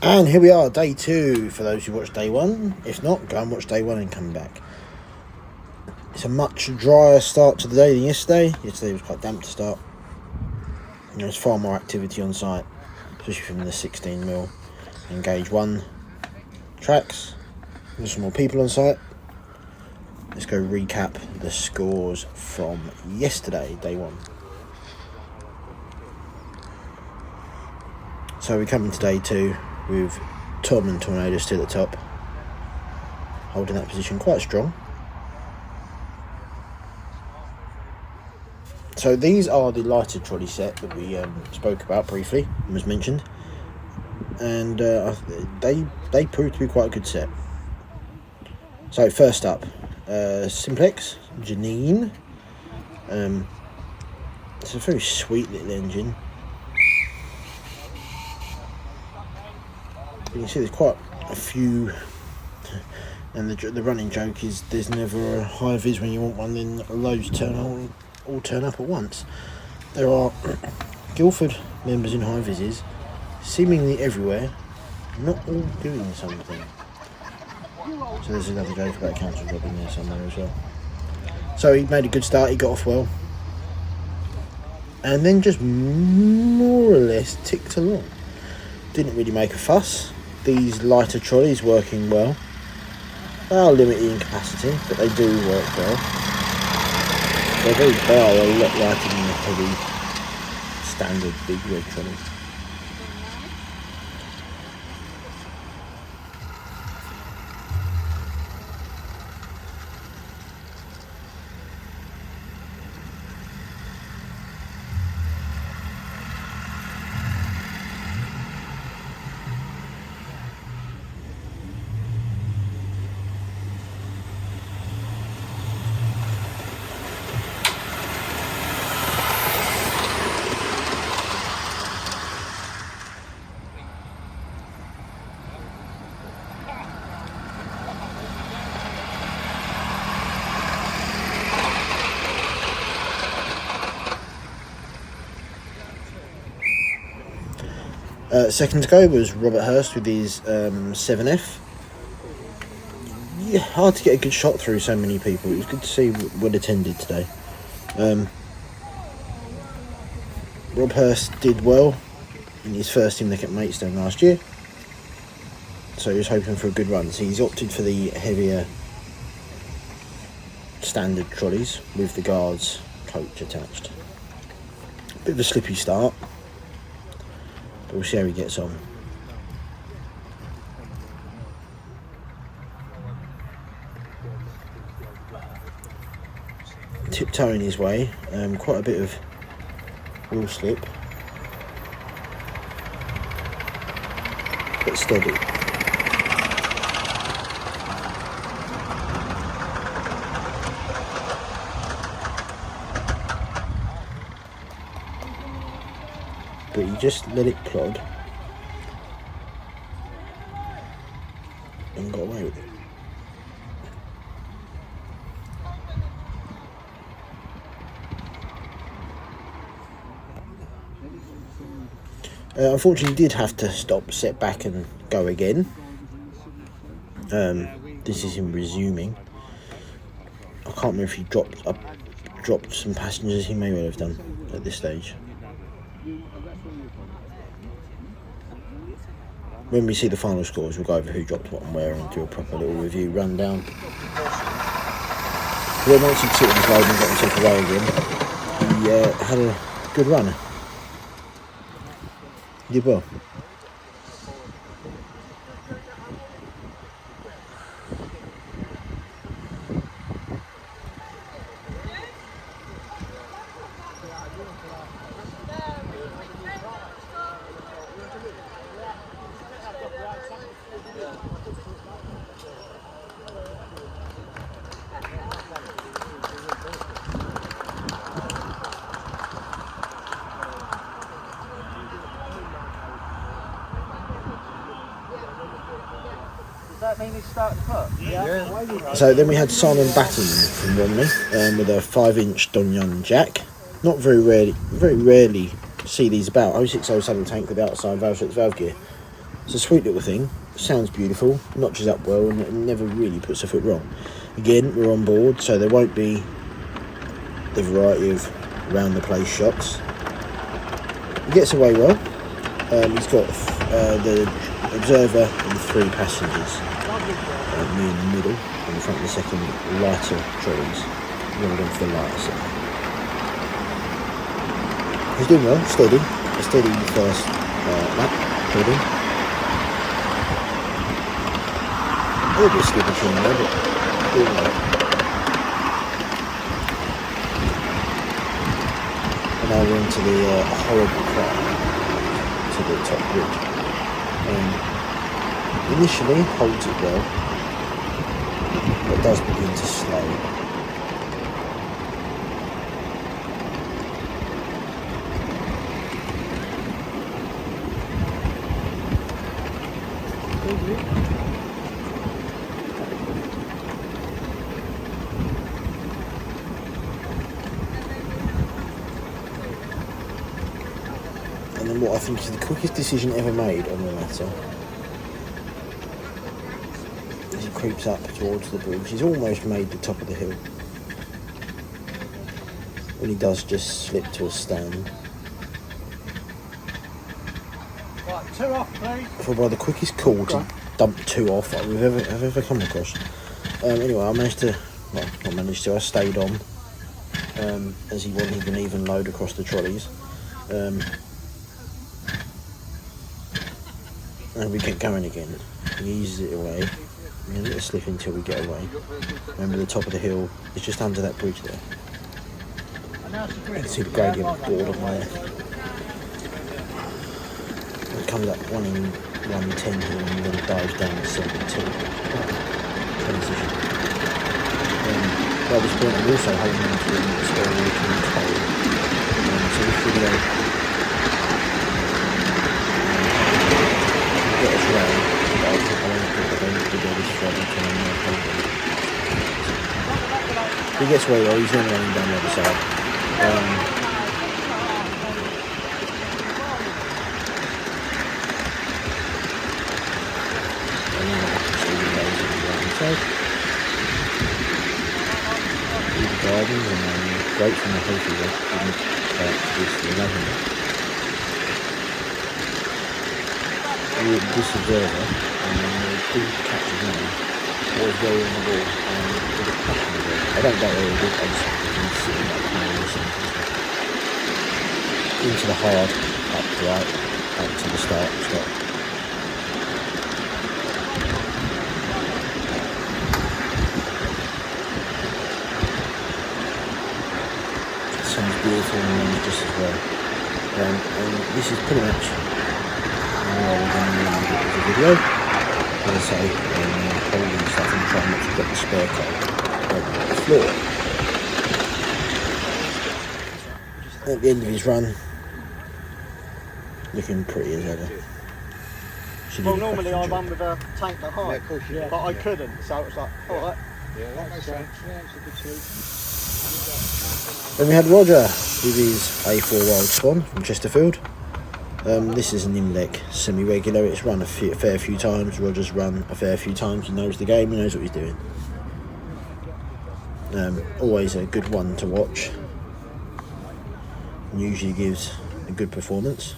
And here we are, day 2, for those who watched day 1. If not, go and watch day 1 and come back. It's a much drier start to the day than yesterday. Yesterday was quite damp to start. There's far more activity on site, especially from the 16mm and gauge 1 tracks. There's some more people on site. Let's go recap the scores from yesterday, day 1. So we come into day 2 with Tom and Tornado still at the top, holding that position quite strong. So these are the lighter trolley set that we spoke about briefly and was mentioned, and they proved to be quite a good set. So first up, Simplex Janine. It's a very sweet little engine. You can see there's quite a few, and the running joke is there's never a high vis when you want one, then loads all turn up at once. There are Guildford members in high vises seemingly everywhere, not all doing something. So there's another joke about a council job in there somewhere as well. So he made a good start, he got off well, and then just more or less ticked along. Didn't really make a fuss. These lighter trolleys working well. They are limited in capacity, but they do work well. They are a lot lighter than the heavy standard big red trolley. Second to go was Robert Hurst with his 7F. Yeah, hard to get a good shot through so many people. It was good to see what attended today. Rob Hurst did well in his first IMLEC at Maidstone last year, so he was hoping for a good run. So he's opted for the heavier standard trolleys with the guards coach attached. Bit of a slippy start. We'll see how he gets on. Tiptoeing his way, quite a bit of wheel slip, but steady. But you just let it plod and got away with it. Unfortunately, he did have to stop, set back and go again. This is him resuming. I can't remember if he dropped some passengers. He may well have done at this stage. When we see the final scores, we'll go over who dropped what and where and do a proper little review rundown. Then once he'd sorted his load and got himself away again, he had a good run. He did well. that mean he started the clock? Yeah. So then we had Simon Batten from Romney with a 5-inch Donyon jack. Not very rarely see these about. 0607 tank with the outside valve strips valve gear. It's a sweet little thing. Sounds beautiful, notches up well, and it never really puts a foot wrong. Again, we're on board, so there won't be the variety of round the place shots. He gets away well. He's got the observer and 3 passengers. Me in the middle, and in front of the second lighter trolleys. Rolled on for the lighter set. He's doing well, steady. A steady first lap, holding. A little bit skittish in there, but doing well. And now we're into the horrible climb to the top bridge. Initially holds it well, but does begin to slow. And then what I think is the quickest decision ever made on the matter, as he creeps up towards the bridge, he's almost made the top of the hill, when he does just slip to a stand. Right, 2 off, please. For by the quickest call to dump 2 off I've ever come across. Anyway, I stayed on, as he wasn't an even load across the trolleys. And we get going again. He eases it away. We let it slip until we get away. Remember, the top of the hill is just under that bridge there. You can see the gradient board on there. It comes up 1 in 110 here and then dives down to 72. Transition. By this point, I'm also holding on to the spare water and coal. So this video get us round, but I think I don't do this thread until I'm more holding. He gets away well, he's then running down the other side. Gardens and great from the Healey that didn't produce the 11. This observer, and the didn't catch his name, was very on the ball and did a passion of it. I don't know where he did, I just didn't see him like playing or something. Into the hard, up to right, up to the start, stop. Sounds beautiful and runs just as well. And this is pretty much where we're going to leave it as a video. As I say, holding stuff and trying not to get the spare coal over the floor. At the end of his run, looking pretty as ever. Well, normally I run with a tank that high, but I couldn't, so it was like, alright. Yeah, that makes sense. Yeah, it's a good solution. Then we had Roger with his A4 Wild Swan from Chesterfield. This is an IMLEC semi-regular. It's run a fair few times. Roger's run a fair few times. He knows the game. He knows what he's doing. Always a good one to watch. And usually gives a good performance.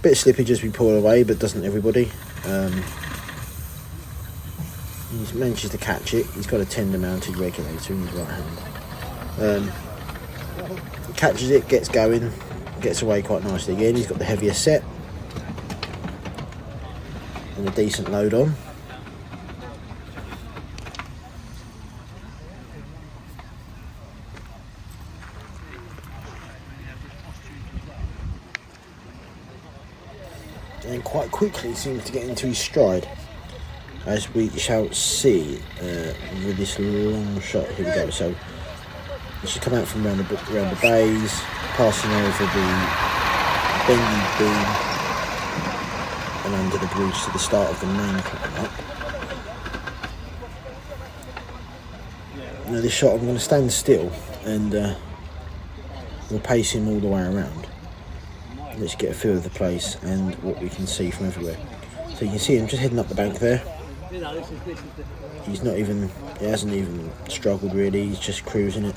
Bit of slippage as we pull away, but doesn't everybody. He manages to catch it. He's got a tender mounted regulator in his right hand. He catches it, gets going, gets away quite nicely again. He's got the heavier set and a decent load on. And quite quickly seems to get into his stride, as we shall see with this long shot. Here we go. So it should come out from around the bays, passing over the bendy beam and under the bridge to the start of the main climb up. Now this shot, I'm going to stand still and we'll pace him all the way around. Let's get a feel of the place and what we can see from everywhere. So you can see him just heading up the bank there. He's not even, he hasn't even struggled really, he's just cruising it.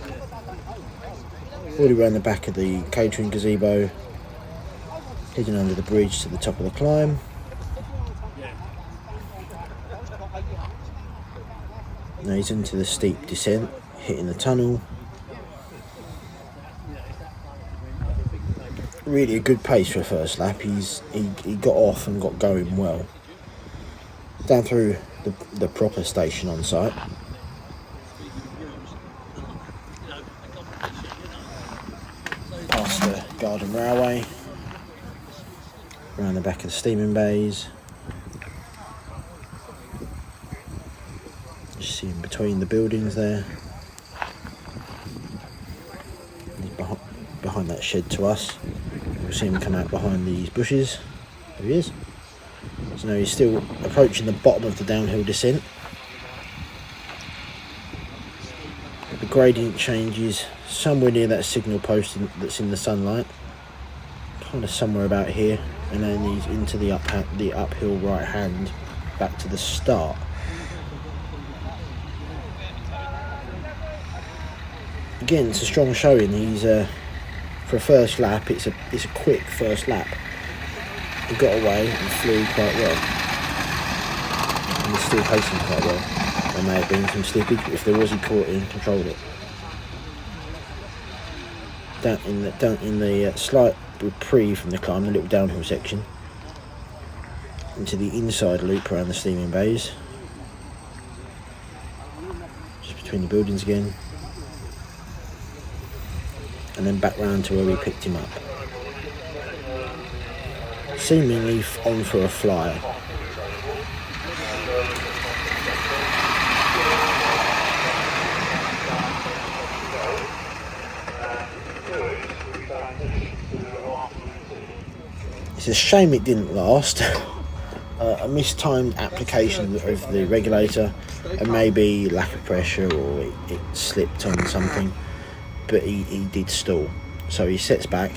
All around the back of the catering gazebo, heading under the bridge to the top of the climb. Now he's into the steep descent, hitting the tunnel. Really a good pace for a first lap. He got off and got going well. Down through the proper station on site. Past the Garden Railway. Around the back of the steaming bays. Just see him between the buildings there. He's behind that shed to us. We'll see him come out behind these bushes. There he is. So now he's still approaching the bottom of the downhill descent. The gradient changes somewhere near that signal post that's in the sunlight. Kind of somewhere about here. And then he's into the uphill right hand back to the start. Again, it's a strong showing. He's for a first lap. It's a quick first lap. He got away and flew quite well, and he's still pacing quite well. There may have been some slippage, but if there was, he caught it and controlled it. Down in the slight reprieve from the climb, the little downhill section, into the inside loop around the steaming bays, just between the buildings again. And then back round to where we picked him up. Seemingly on for a flyer. It's a shame it didn't last. A mistimed application of the regulator, and maybe lack of pressure, or it slipped on something. But he did stall, so he sets back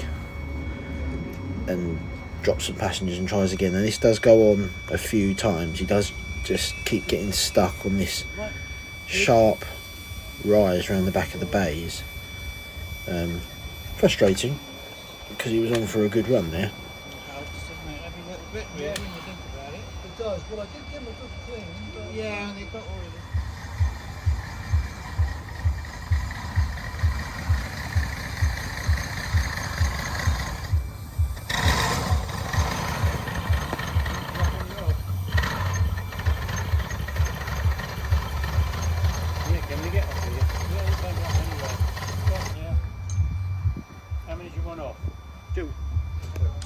and drops some passengers and tries again. And this does go on a few times. He does just keep getting stuck on this sharp rise around the back of the bays. Frustrating, because he was on for a good run there. It does. Well, I did give him a good clean. But yeah, and he got all of it.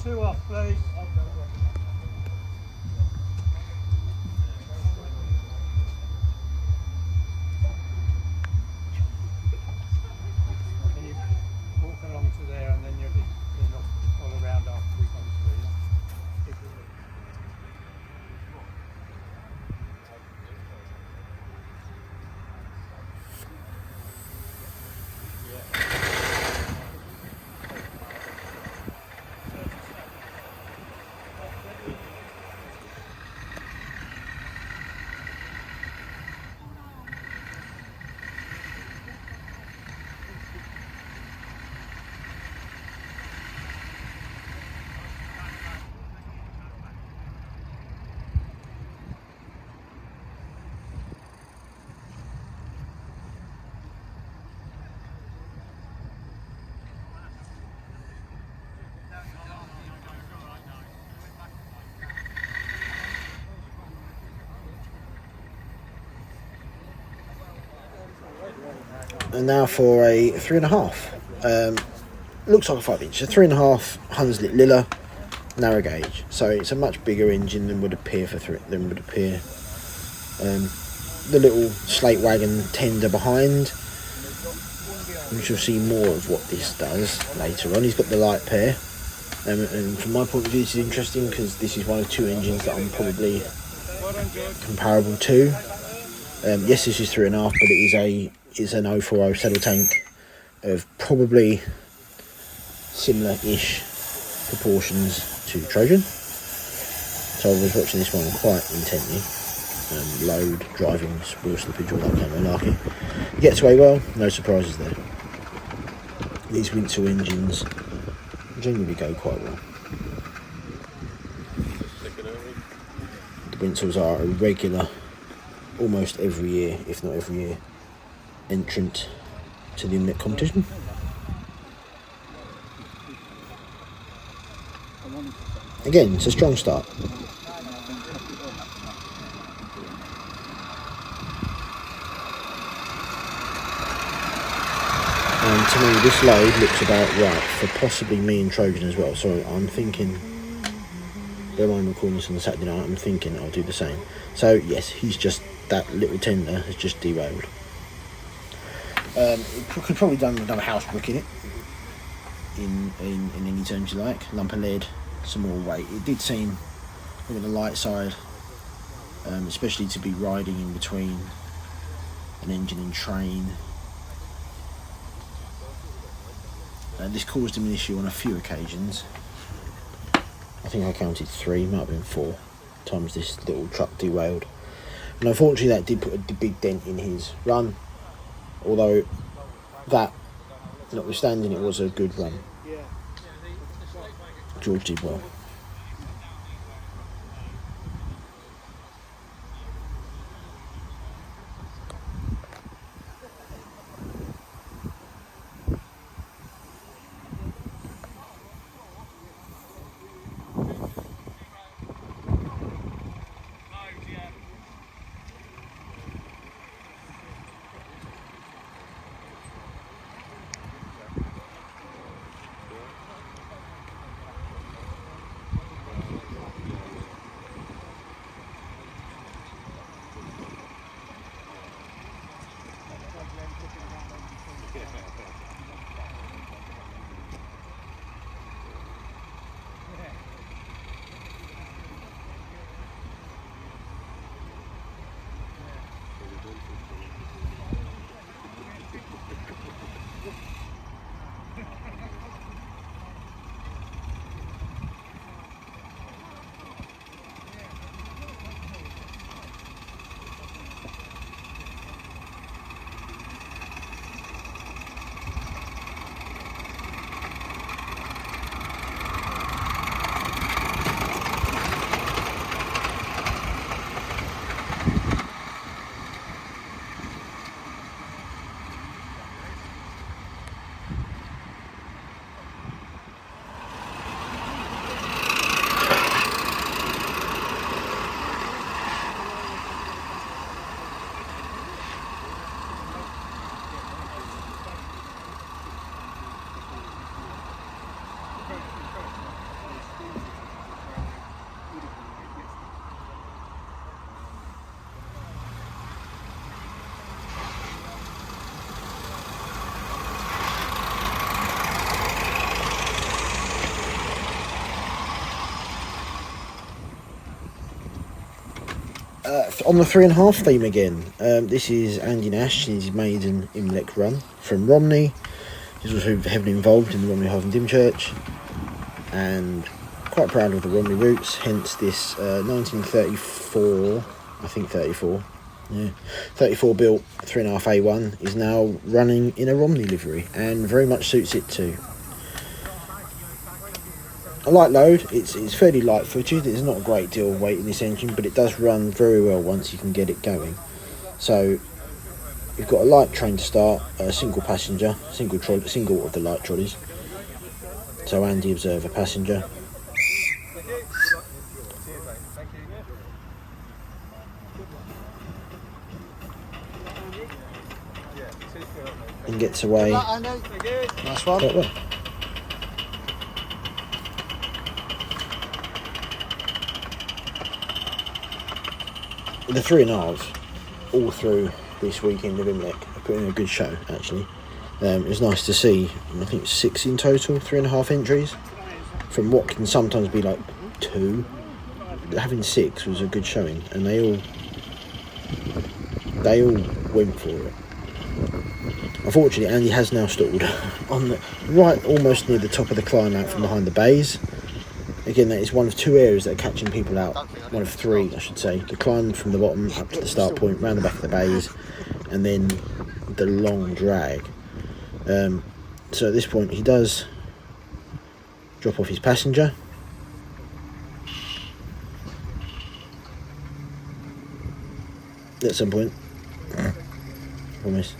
Two off, please. Can you walk along to there and then you'll be all around after we come through? And now for a 3.5. Looks like a 5-inch. A 3.5 Hunslet Lilla, narrow gauge. So it's a much bigger engine than would appear the little slate wagon tender behind. We shall see more of what this does later on. He's got the light pair, and from my point of view, this is interesting because this is one of two engines that I'm probably comparable to. Yes, this is 3.5, but it is an 040 saddle tank of probably similar-ish proportions to Trojan. So I was watching this one quite intently. Load, driving, wheel slippage, all that kind of malarkey. Gets away well, no surprises there. These Windsor engines generally go quite well. The Windsors are a regular, almost every year, if not every year, entrant to the IMLEC competition. Again, it's a strong start. And to me, this load looks about right for possibly me and Trojan as well. So I'm thinking, bear in mind recording this on the Saturday night, I'm thinking I'll do the same. So yes, he's just, that little tender has just derailed. It could probably done another house brick in it, in any terms you like. Lump of lead, some more weight. It did seem on the light side, especially to be riding in between an engine and train. This caused him an issue on a few occasions. I think I counted 3, might have been 4 times this little truck derailed. And unfortunately that did put a big dent in his run, although that, notwithstanding, it was a good run. George did well. On the 3.5 theme again, this is Andy Nash in his maiden IMLEC run from Romney. He's also heavily involved in the Romney Hive and Dim Church, and quite proud of the Romney roots, hence this 1934, I think 34, yeah, 34 built 3.5 A1 is now running in a Romney livery, and very much suits it too. A light load, it's fairly light footed, there's not a great deal of weight in this engine, but it does run very well once you can get it going. So you've got a light train to start, a single passenger, single of the light trolleys. So Andy Observer passenger. And gets away Nice one. quite well. The 3.5 all through this weekend of IMLEC are putting a good show actually. It was nice to see, I think it's 6 in total, 3.5 entries, from what can sometimes be like 2. Having 6 was a good showing, and they all went for it. Unfortunately, Andy has now stalled on the right, almost near the top of the climb out from behind the bays. Again, that is one of two areas that are catching people out. One of three, I should say. The climb from the bottom up to the start point, round the back of the bays, and then the long drag. So at this point, he does drop off his passenger. At some point. Promise.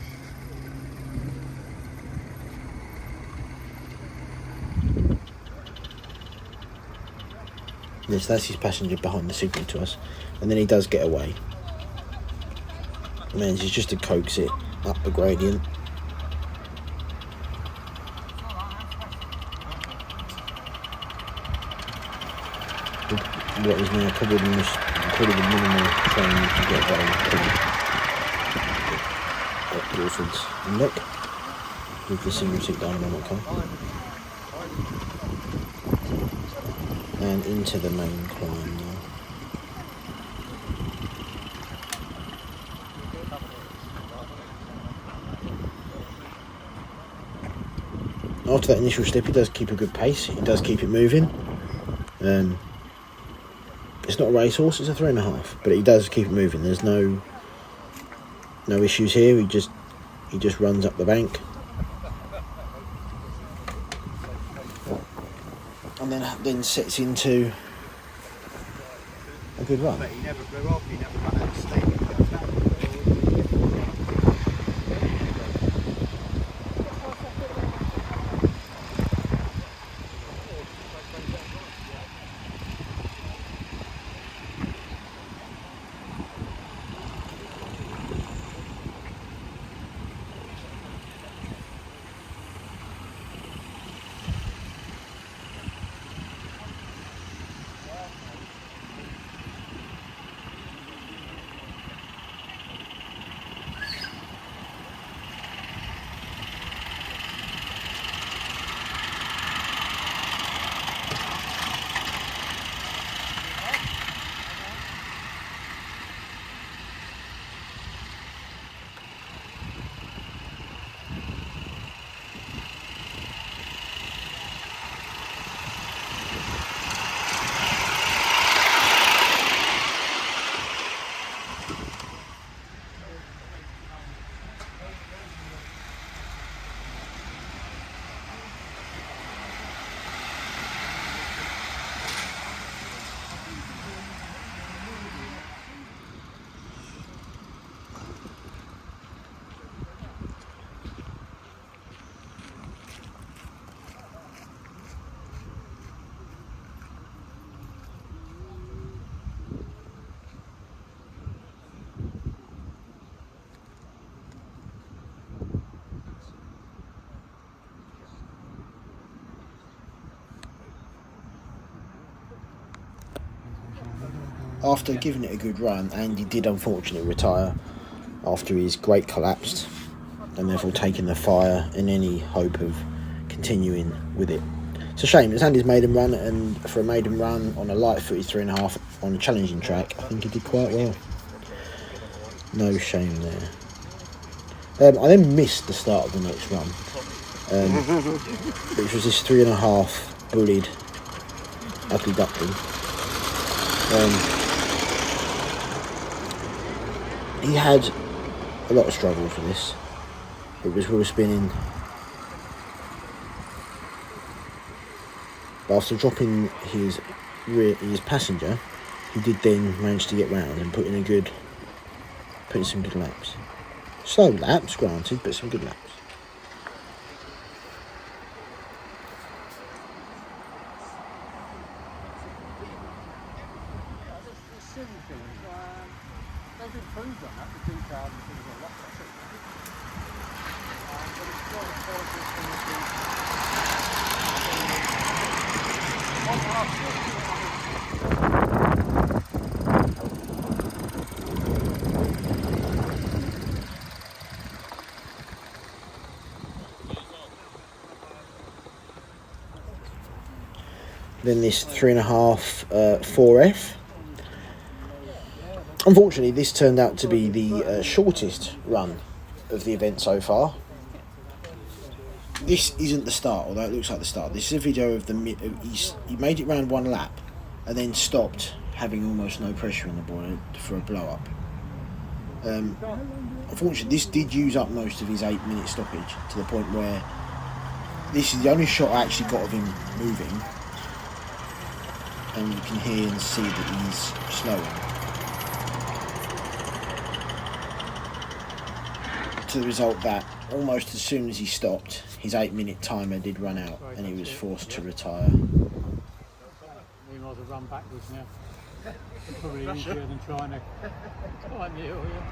Yes, that's his passenger behind the signal to us. And then he does get away. Manages just to coax it up the gradient. What is now probably the minimal train you can get going at Guildford's IMLEC with the single seat dynamo car. And into the main climb now. After that initial step, he does keep a good pace. He does keep it moving. It's not a racehorse; it's a 3.5, but he does keep it moving. There's no issues here. He just runs up the bank, and then sets into a good run. But he never blew off. He never ran out of steam. After giving it a good run, Andy did unfortunately retire after his grate collapsed, and therefore taking the fire in any hope of continuing with it. It's a shame. It's Andy's maiden run, and for a maiden run on a light footed 3.5 on a challenging track, I think he did quite well. No shame there. I then missed the start of the next run, which was this 3.5 bullied ugly duckling. He had a lot of struggle for this. It was wheel spinning. But after dropping his passenger, he did then manage to get round and put in some good laps. Slow laps, granted, but some good laps. Then this 3.5 4F. Unfortunately, this turned out to be the shortest run of the event so far. This isn't the start, although it looks like the start. This is a video of he made it round one lap and then stopped, having almost no pressure in the boiler for a blow up. Unfortunately, this did use up most of his 8-minute stoppage, to the point where this is the only shot I actually got of him moving, and you can hear and see that he's slowing. To the result that almost as soon as he stopped, his 8-minute timer did run out, and he was forced to retire. We might as well run backwards now. It's probably easier than trying to climb the hill here.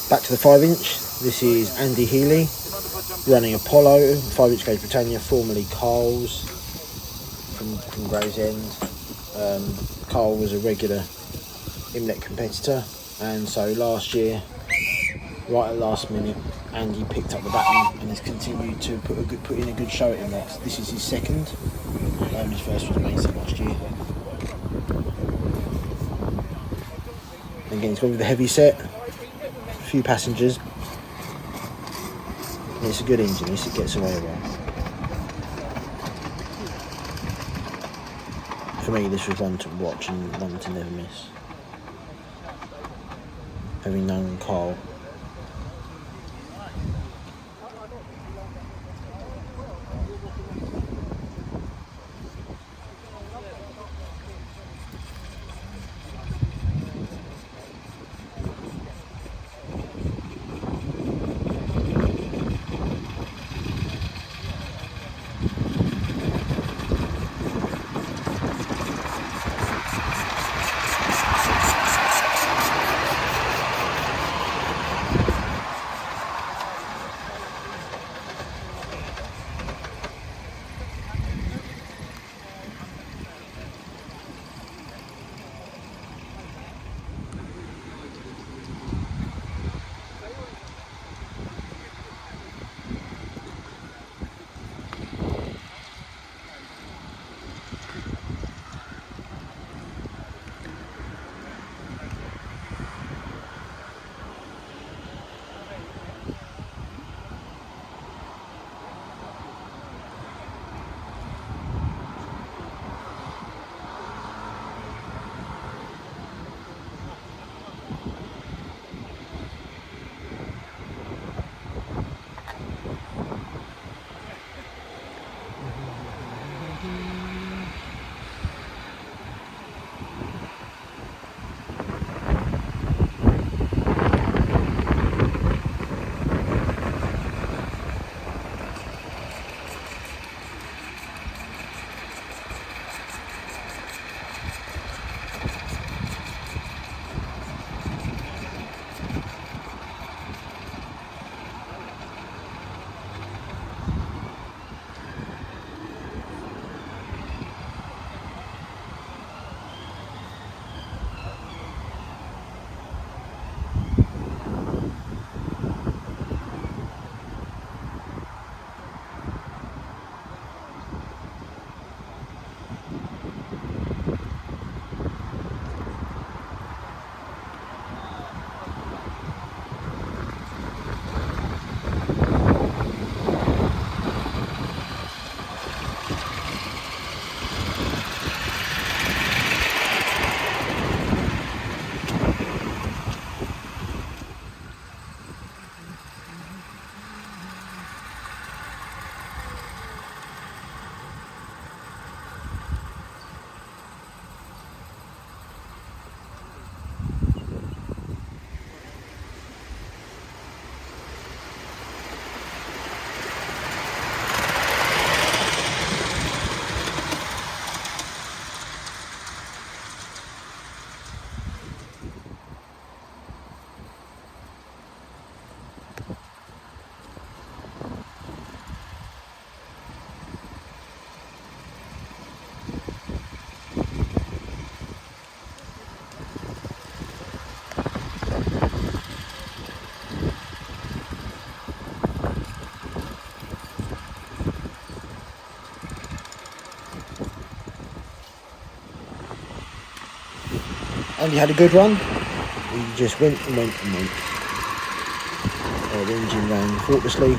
Back to the 5-inch. This is Andy Healey running Apollo, 5-inch gauge Britannia, formerly Carl's from Gravesend. Carl was a regular IMLEC competitor, and so last year, right at last minute, Andy picked up the baton and has continued to put in a good show at IMLEC. This is his second. His first was amazing last year. Again, he's gone with the heavy set. Few passengers. It's a good engine, it gets away well. For me, this was one to watch and one to never miss. Having known Carl. And he had a good run. He just went and went and went. The engine ran thoughtlessly.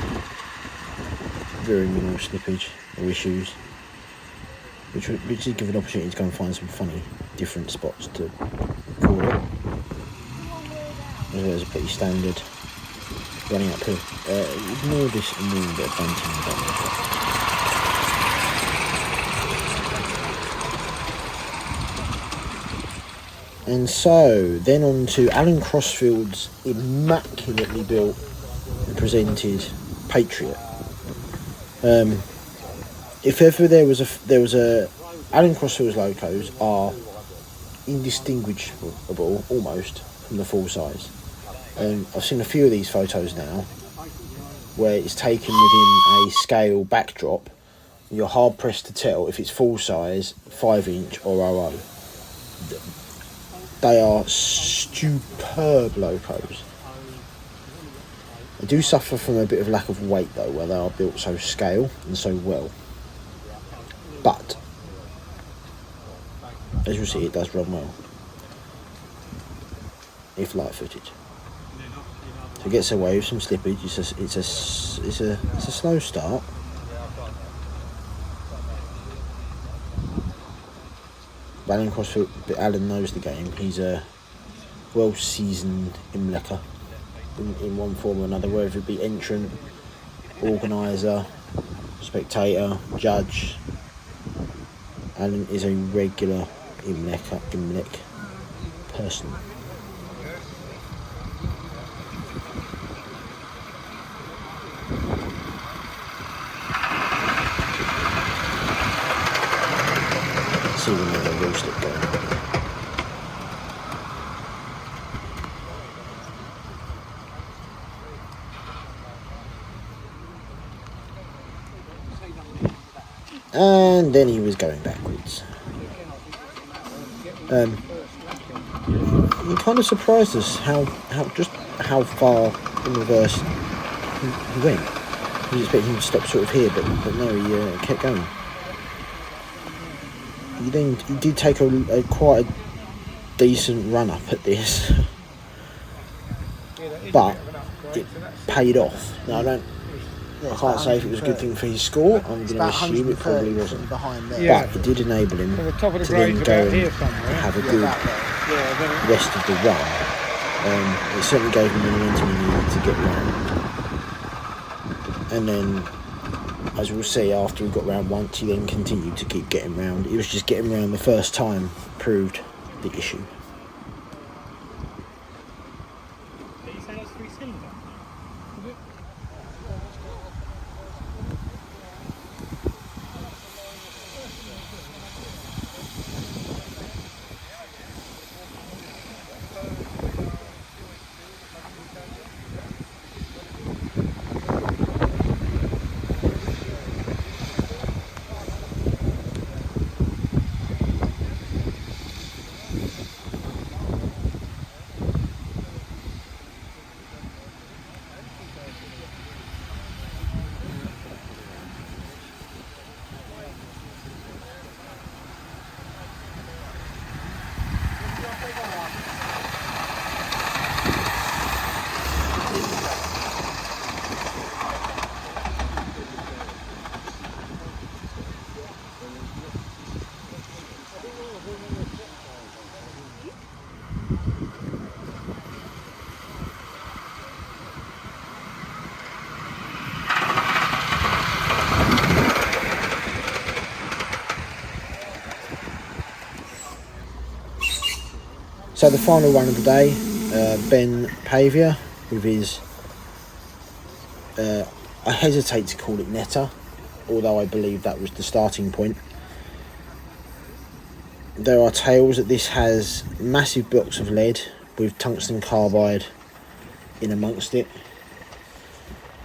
Very minimal slippage or issues. Which did give an opportunity to go and find some funny, different spots to call it. As well as a pretty standard running uphill. Ignore this annoying bit of bunting in the back. And so, then on to Alan Crossfield's immaculately built and presented Patriot. If ever there was a Alan Crossfield's locos are indistinguishable almost from the full size. I've seen a few of these photos now where it's taken within a scale backdrop. You're hard pressed to tell if it's full size, 5" or 00. They are superb locos. They do suffer from a bit of lack of weight though, where they are built so scale and so well. But as you'll see, it does run well, if light-footed. So it gets away with some slippage. It's a slow start. Alan Crossfield, but Alan knows the game. He's a well-seasoned IMLECer in one form or another, whether it be entrant, organiser, spectator, judge. Alan is a regular IMLEC person. See when there's a real slip going. And then he was going backwards. He kind of surprised us how far in reverse he went. He was expecting him to stop sort of here, but no, he kept going. He did take a quite a decent run up at this, but it paid off. Now I can't say if it was a good thing for his score. I'm going to assume it probably wasn't. But it did enable him to then go and have a good rest of the run. It certainly gave him the momentum he needed to get round. And then, as we'll see, after he got round once, he then continued to keep getting round. It was just getting round the first time proved the issue. So the final run of the day, Ben Pavia with his, I hesitate to call it netter, although I believe that was the starting point. There are tales that this has massive blocks of lead with tungsten carbide in amongst it.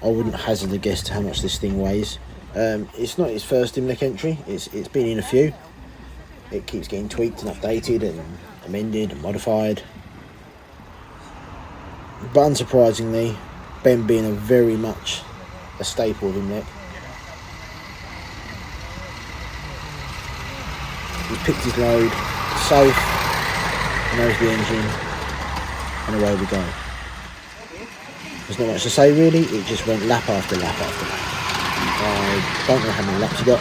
I wouldn't hazard a guess to how much this thing weighs. It's not his first IMLEC entry, it's been in a few. It keeps getting tweaked and updated and amended and modified. But unsurprisingly, Ben being a very much a staple of IMLEC, he's picked his load safe, and there's the engine, and away we go. There's not much to say really, it just went lap after lap after lap. I don't know how many laps he got,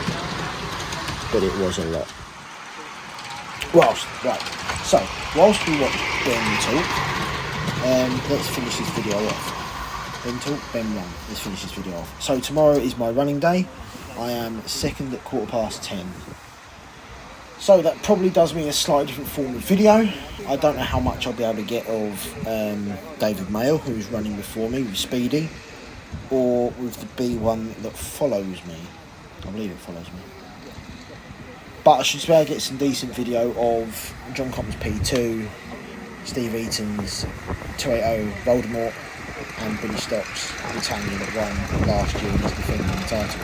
but it was a lot. Whilst we watch Ben talk, let's finish this video off. Ben talk, Ben run. Let's finish this video off. So tomorrow is my running day. I am second at 10:15. So that probably does mean a slightly different form of video. I don't know how much I'll be able to get of David Mail, who's running before me with Speedy, or with the B1 that follows me. I believe it follows me. But I should be able to get some decent video of John Cotton's P2, Steve Eaton's 280 Voldemort, and Billy Stock's Britannia that won last year and is defending the title.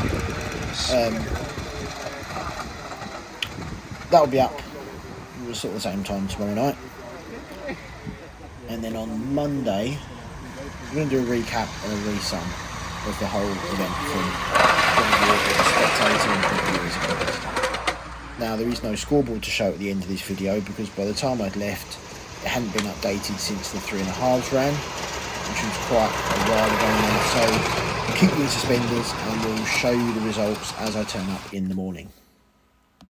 That'll be up sort of the same time tomorrow night. And then on Monday, we're going to do a recap and a resum of the whole event from spectator. Now, there is no scoreboard to show at the end of this video because by the time I'd left, it hadn't been updated since the 3.5s ran, which was quite a while ago now. So we'll keep you in suspenders and we'll show you the results as I turn up in the morning.